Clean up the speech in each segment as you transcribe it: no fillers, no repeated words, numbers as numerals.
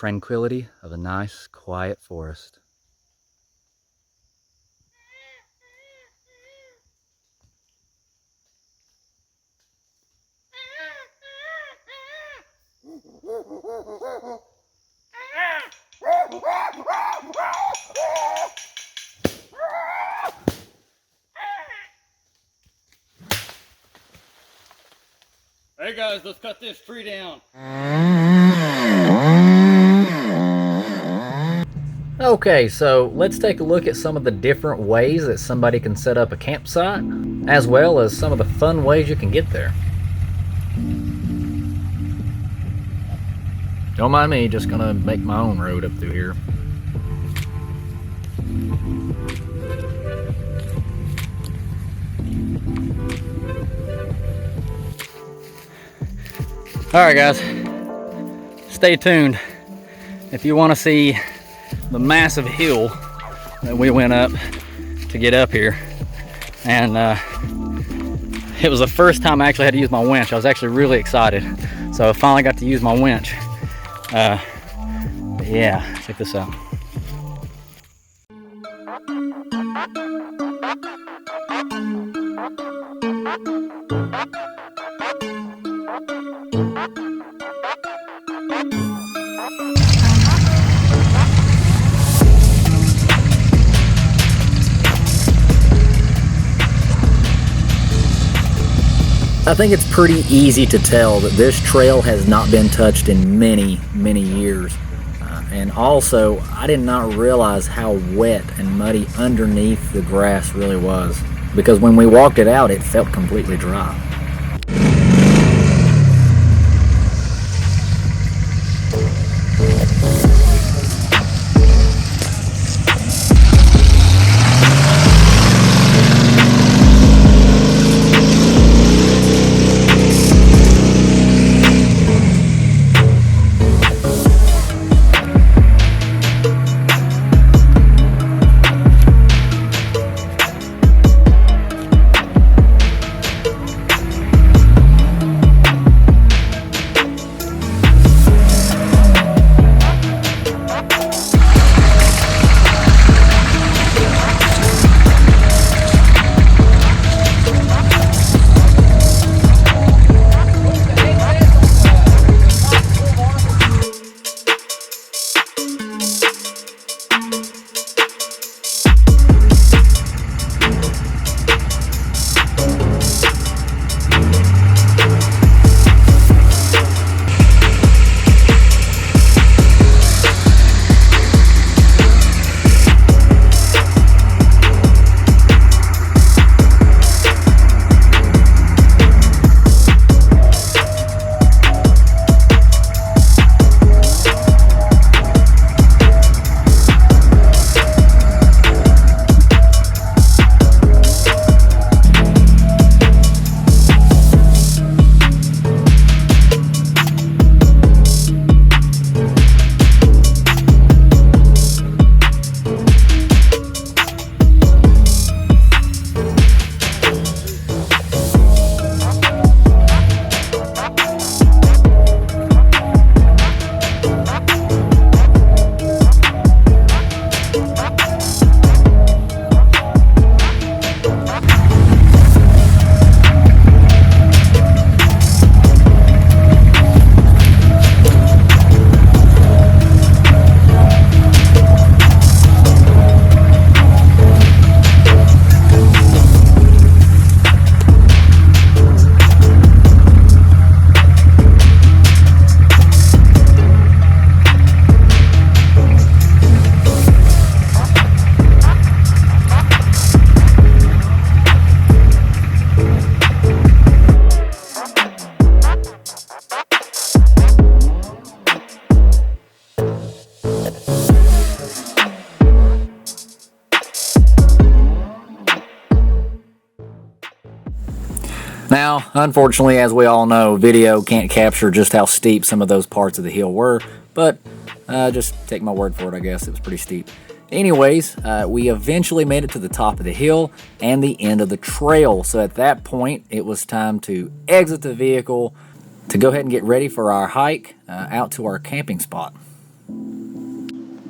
tranquility of a nice, quiet forest. Hey guys, let's cut this tree down. Okay, so let's take a look at some of the different ways that somebody can set up a campsite, as well as some of the fun ways you can get there. Don't mind me, just gonna make my own road up through here. Alright guys, stay tuned if you want to see the massive hill that we went up to get up here. And it was the first time I actually had to use my winch. I was actually really excited, so I finally got to use my winch. But yeah, check this out. I think it's pretty easy to tell that this trail has not been touched in many, many years. And also, I did not realize how wet and muddy underneath the grass really was, because when we walked it out, it felt completely dry. Now, unfortunately, as we all know, video can't capture just how steep some of those parts of the hill were, but just take my word for it, I guess. It was pretty steep. Anyways, we eventually made it to the top of the hill and the end of the trail. So at that point, it was time to exit the vehicle to go ahead and get ready for our hike out to our camping spot.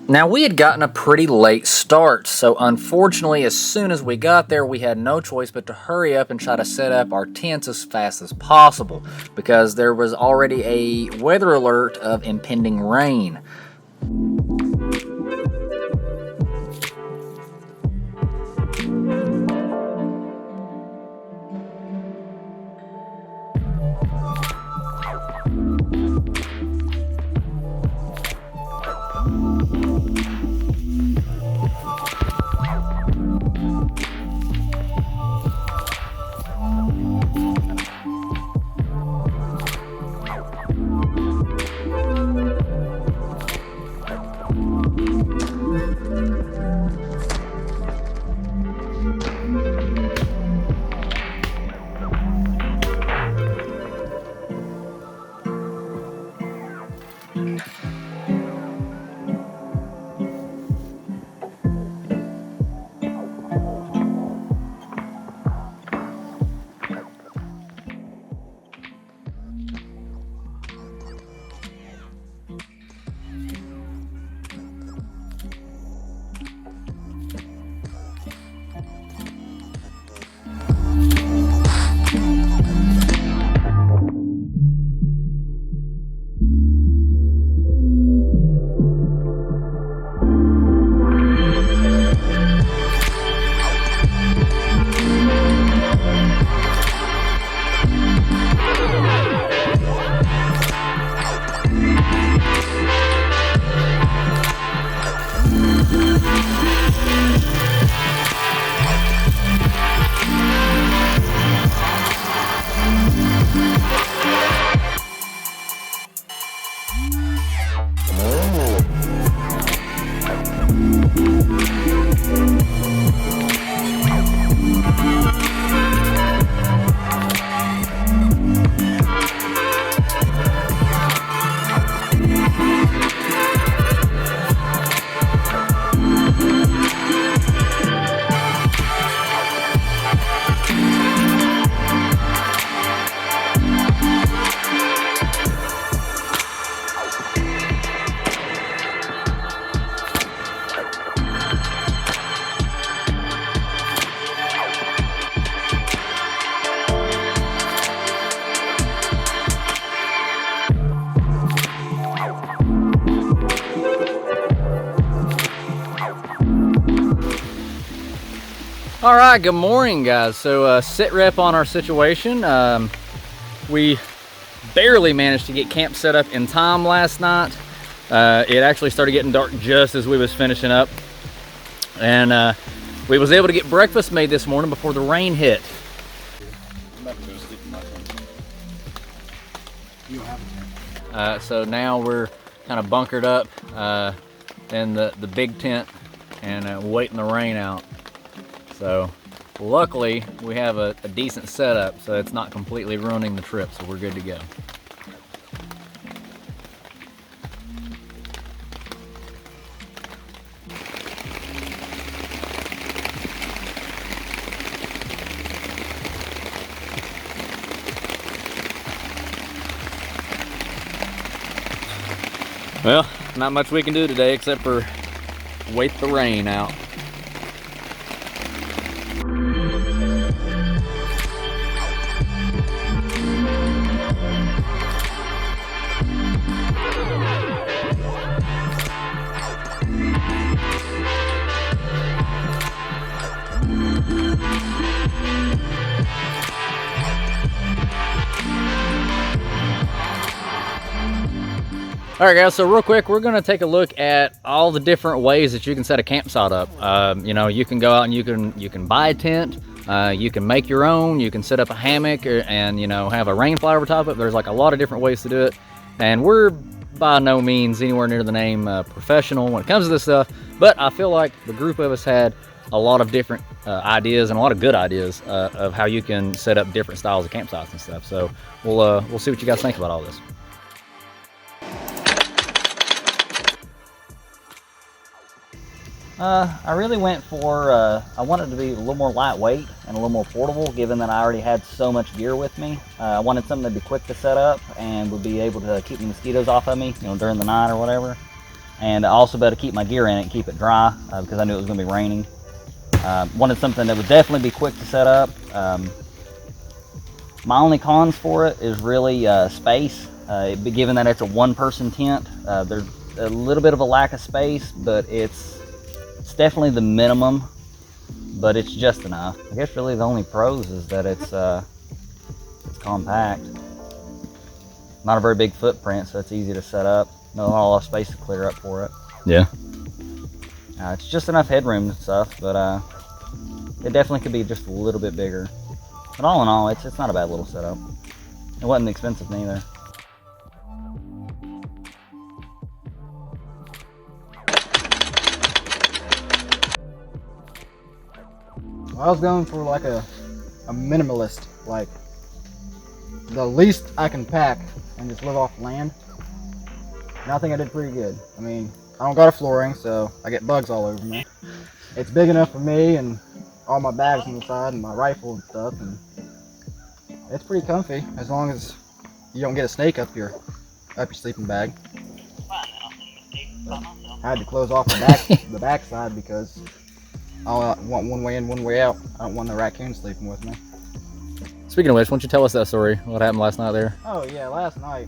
Now, we had gotten a pretty late start, so unfortunately, as soon as we got there, we had no choice but to hurry up and try to set up our tents as fast as possible, because there was already a weather alert of impending rain. All right, good morning, guys. So sit rep on our situation. We barely managed to get camp set up in time last night. It actually started getting dark just as we was finishing up, and we was able to get breakfast made this morning before the rain hit. So now we're kind of bunkered up in the big tent and waiting the rain out. So luckily we have a decent setup, so it's not completely ruining the trip, so we're good to go. Well, not much we can do today except for wait the rain out. All right, guys, so real quick, we're gonna take a look at all the different ways that you can set a campsite up. You know, you can go out and you can buy a tent, you can make your own, you can set up a hammock and, you know, have a rain fly over top of it. There's like a lot of different ways to do it. And we're by no means anywhere near the name professional when it comes to this stuff, but I feel like the group of us had a lot of different ideas and a lot of good ideas of how you can set up different styles of campsites and stuff. So we'll see what you guys think about all this. I really went for, I wanted to be a little more lightweight and a little more portable, given that I already had so much gear with me. I wanted something that'd be quick to set up and would be able to keep the mosquitoes off of me, you know, during the night or whatever. and I also better keep my gear in it and keep it dry because I knew it was going to be raining. Wanted something that would definitely be quick to set up. My only cons for it is really space. Given that it's a one-person tent, there's a little bit of a lack of space, but it's definitely the minimum, but it's just enough. I guess really the only pros is that it's compact. Not a very big footprint, so it's easy to set up. Not a lot of space to clear up for it. Yeah. It's just enough headroom and stuff, but it definitely could be just a little bit bigger. But all in all, it's not a bad little setup. It wasn't expensive neither. I was going for like a minimalist, like the least I can pack and just live off land. And I think I did pretty good. I mean, I don't got a flooring, so I get bugs all over me. It's big enough for me and all my bags on the side and my rifle and stuff, and it's pretty comfy as long as you don't get a snake up your sleeping bag. But I had to close off the back side because I want one way in, one way out. I don't want the raccoon sleeping with me. Speaking of which, why don't you tell us that story? What happened last night there? Oh yeah, last night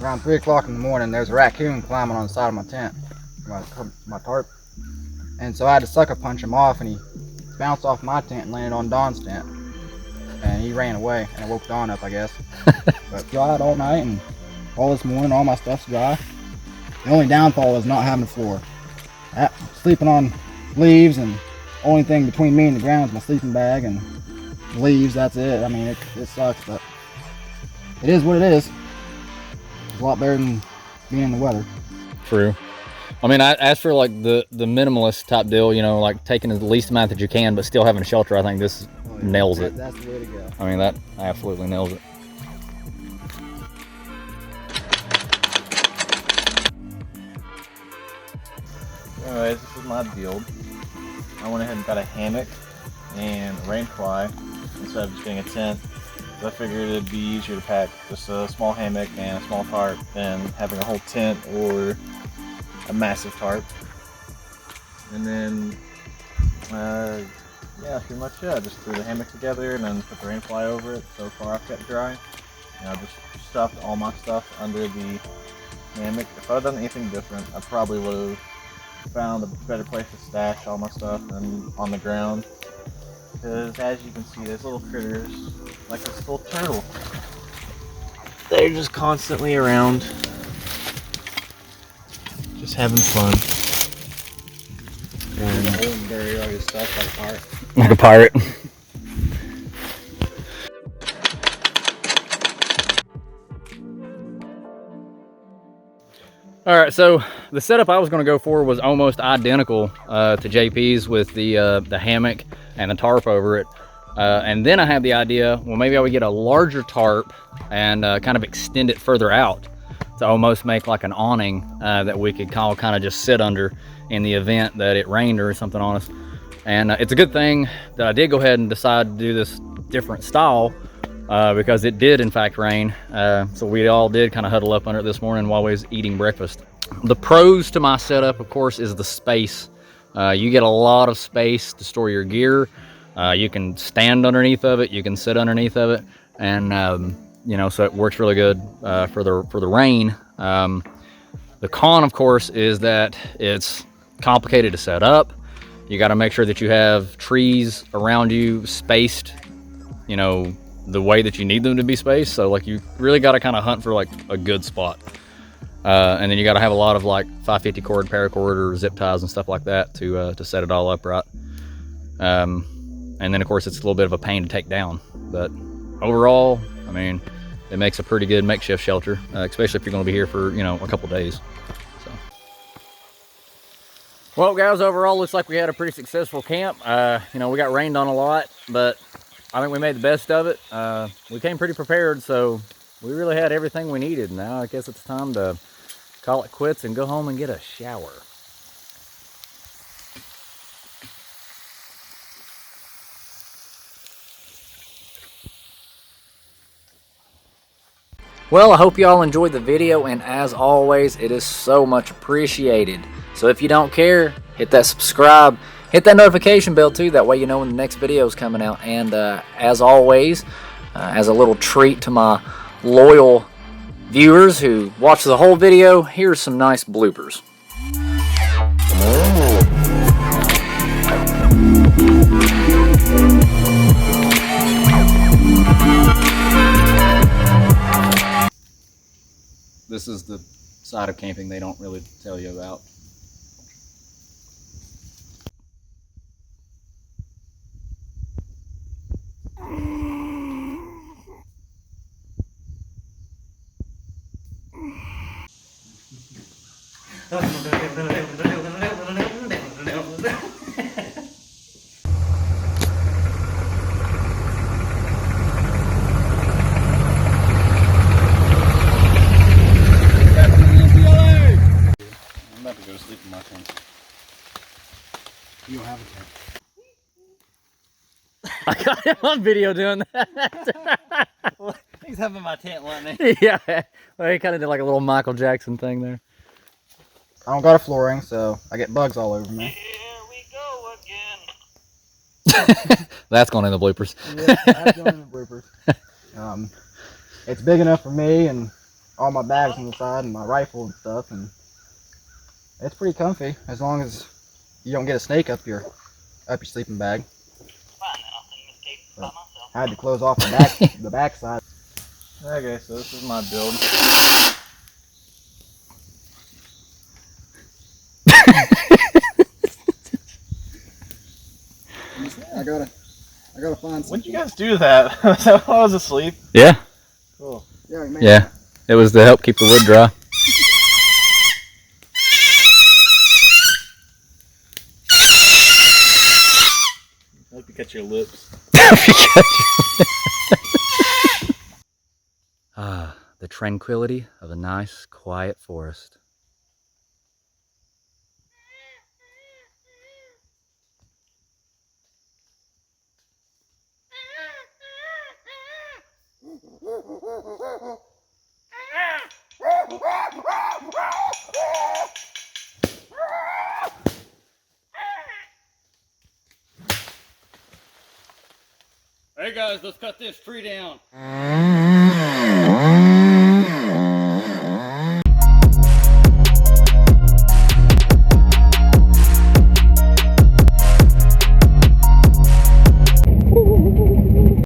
around 3 o'clock in the morning, there's a raccoon climbing on the side of my tent, my tarp, and so I had to sucker punch him off, and he bounced off my tent and landed on Don's tent, and he ran away, and I woke Don up, I guess. But dried all night and all this morning, all my stuff's dry. The only downfall is not having a floor. Sleeping on leaves, and only thing between me and the ground is my sleeping bag and leaves. That's it. I mean, it sucks, but it is what it is. It's a lot better than being in the weather. True. I mean, I asked for like the minimalist type deal, you know, like taking the least amount that you can, but still having a shelter. I think this nails it. That's the way to go. I mean, that absolutely nails it. Anyways, this is my build. I went ahead and got a hammock and a rain fly instead of just getting a tent. So I figured it'd be easier to pack just a small hammock and a small tarp than having a whole tent or a massive tarp. And then, yeah, pretty much, yeah, just threw the hammock together and then put the rain fly over it. So far I've kept it dry. And I just stuffed all my stuff under the hammock. If I'd done anything different, I probably would have found a better place to stash all my stuff than on the ground. Because as you can see, there's little critters, like this little turtle. They're just constantly around, just having fun. And bury all your stuff like a pirate. Like a pirate. All right, so the setup I was going to go for was almost identical to JP's with the hammock and the tarp over it. And then I had the idea, well, maybe I would get a larger tarp and kind of extend it further out to almost make like an awning that we could kind of just sit under in the event that it rained or something on us. And it's a good thing that I did go ahead and decide to do this different style because it did in fact rain. So we all did kind of huddle up under it this morning while we was eating breakfast. The pros to my setup, of course, is the space. You get a lot of space to store your gear. You can stand underneath of it, you can sit underneath of it, and you know, so it works really good for the rain. The con, of course, is that it's complicated to set up. You got to make sure that you have trees around you spaced, you know, the way that you need them to be spaced. So like you really got to kind of hunt for like a good spot. And then you got to have a lot of like 550 cord, paracord, or zip ties and stuff like that to set it all up right. And then of course it's a little bit of a pain to take down, but overall, I mean, it makes a pretty good makeshift shelter, especially if you're going to be here for, you know, a couple days. So, well, guys, overall looks like we had a pretty successful camp. You know, we got rained on a lot, but I think we made the best of it. We came pretty prepared, so we really had everything we needed. Now I guess it's time to call it quits and go home and get a shower. Well, I hope you all enjoyed the video, and as always, it is so much appreciated. So if you don't care, hit that subscribe, hit that notification bell too, that way you know when the next video is coming out. And as always, as a little treat to my loyal viewers who watch the whole video, here's some nice bloopers. This is the side of camping they don't really tell you about. I'm about to go to sleep in my tent. You don't have a tent. I got him on video doing that. He's having my tent, wasn't he? Yeah, well, he kind of did like a little Michael Jackson thing there. I don't got a flooring, so I get bugs all over me. Here we go again. That's going in the bloopers. Yeah, that's going in the bloopers. It's big enough for me and all my bags on the side and my rifle and stuff, and it's pretty comfy as long as you don't get a snake up your sleeping bag. Fine, then I'll send this tape by myself. I had to close off the back side. Okay, so this is my build. I gotta find some. When did you guys do that? I was asleep. Yeah, Cool. Yeah, we made yeah. It was to help keep the wood dry. I hope you cut your lips. Ah, the tranquility of a nice, quiet forest. Hey guys, let's cut this tree down.